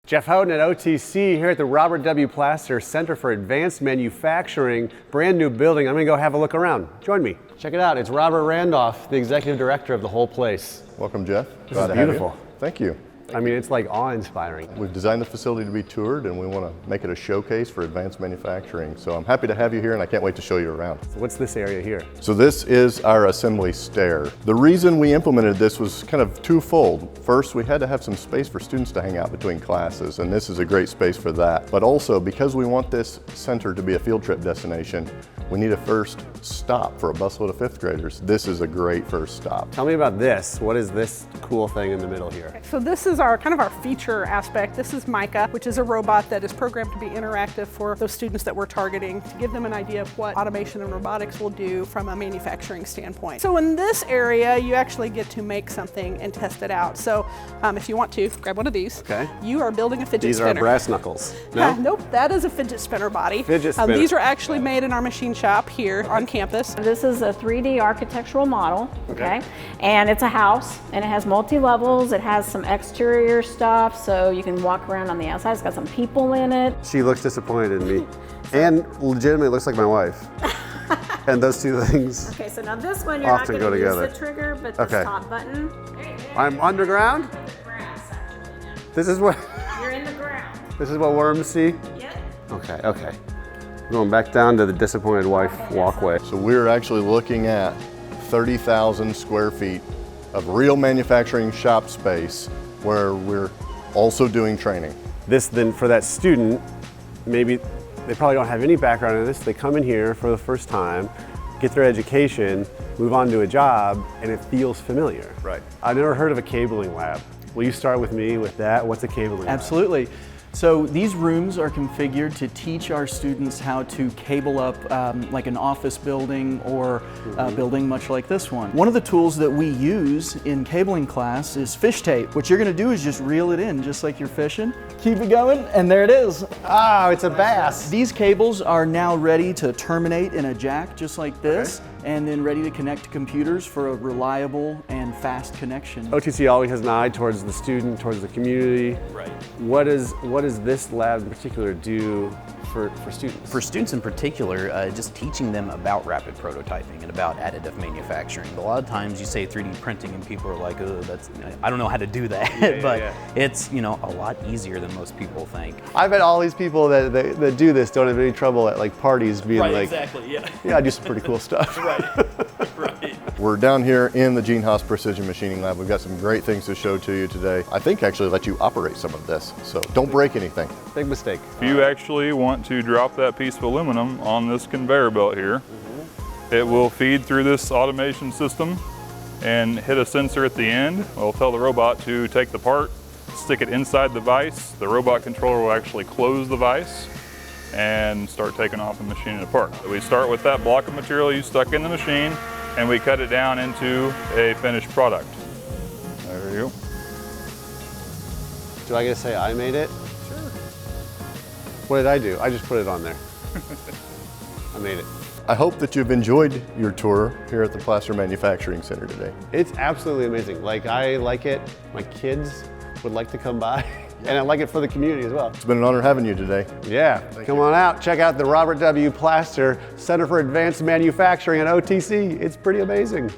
Jeff Houghton at OTC here at the Robert W. Plaster Center for Advanced Manufacturing, brand new building. I'm gonna go have a look around. Join me. Check it out. It's Robert Randolph, the executive director of the whole place. Welcome, Jeff. This is beautiful. Thank you. I mean, it's like awe-inspiring. We've designed the facility to be toured, and we want to make it a showcase for advanced manufacturing. So I'm happy to have you here, and I can't wait to show you around. So what's this area here? So this is our assembly stair. The reason we implemented this was kind of twofold. First, we had to have some space for students to hang out between classes, and this is a great space for that. But also, because we want this center to be a field trip destination, we need a first stop for a busload of fifth graders. This is a great first stop. Tell me about this. What is this cool thing in the middle here? So this is our kind of our feature aspect. This is Micah, which is a robot that is programmed to be interactive for those students that we're targeting to give them an idea of what automation and robotics will do from a manufacturing standpoint. So in this area, you actually get to make something and test it out. So if you want to, grab one of these. Okay. You are building a fidget spinner. These are brass knuckles. No? Nope, that is a fidget spinner body. Fidget spinner. These are actually made in our machine shop here on campus. This is a 3D architectural model, okay? And it's a house, and it has multi-levels. It has some exterior stuff, so you can walk around on the outside. It's got some people in it. She looks disappointed in me, and legitimately looks like my wife. And those two things Okay, so now this one, you're often not go going to use together. the trigger, but the Okay. stop button. I'm underground? Grass, actually, now. This is what You're in the ground. this is what worms see? Yep. Okay. Going back down to the disappointed wife walkway. So we're actually looking at 30,000 square feet of real manufacturing shop space where we're also doing training. This then for that student, maybe they probably don't have any background in this. They come in here for the first time, get their education, move on to a job, and it feels familiar. Right. I've never heard of a cabling lab. Will you start with me with that? What's a cabling lab? Absolutely. So these rooms are configured to teach our students how to cable up like an office building or a building much like this one. One of the tools that we use in cabling class is fish tape. What you're going to do is just reel it in just like you're fishing. Keep it going, and there it is. Oh, it's a bass. These cables are now ready to terminate in a jack just like this, and then ready to connect to computers for a reliable and fast connection. OTC always has an eye towards the student, towards the community. Right. What does this lab in particular do for students? For students in particular, just teaching them about rapid prototyping and about additive manufacturing. A lot of times you say 3D printing and people are like, oh, I don't know how to do that. But it's a lot easier than most people think. I bet all these people that do this don't have any trouble at like parties being like, exactly, yeah, I do some pretty cool stuff. Right. We're down here in the Gene Haas Precision Machining Lab. We've got some great things to show to you today. I think actually let you operate some of this, so don't break anything. Big mistake. If you actually want to drop that piece of aluminum on this conveyor belt here, it will feed through this automation system and hit a sensor at the end. It'll tell the robot to take the part, stick it inside the vise. The robot controller will actually close the vise and start taking off and machining it apart. So we start with that block of material you stuck in the machine, and we cut it down into a finished product. There you go. Do I get to say I made it? Sure. What did I do? I just put it on there. I made it. I hope that you've enjoyed your tour here at the Plaster Manufacturing Center today. It's absolutely amazing. Like, I like it. My kids would like to come by. And I like it for the community as well. It's been an honor having you today. Yeah, come on out. Check out the Robert W. Plaster Center for Advanced Manufacturing at OTC. It's pretty amazing.